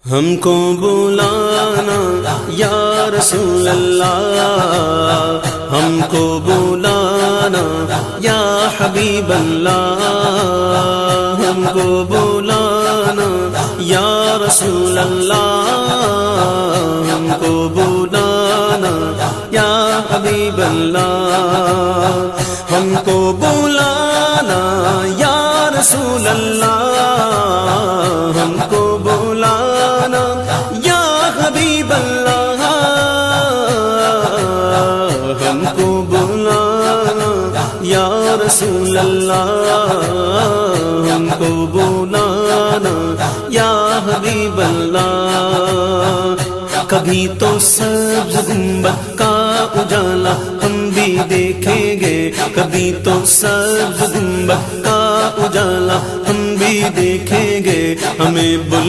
हमको बुलाना या रसूल अल्लाह, हमको बुलाना या हबीब अल्लाह, हमको बुलाना या रसूल अल्लाह, हमको बुलाना या हबीब अल्लाह, हमको बुलाना या रसूल अल्लाह, हमको बुलाना या हबीब अल्लाह, हमको बुलाना या रसूल अल्लाह, हमको बुलाना या हबीब अल्लाह। कभी तो सब्ज़ गुंबद का उजाला हम भी देखेंगे, कभी तो सब्ज़ गुंबद का उजाला हम भी देखेंगे, हमें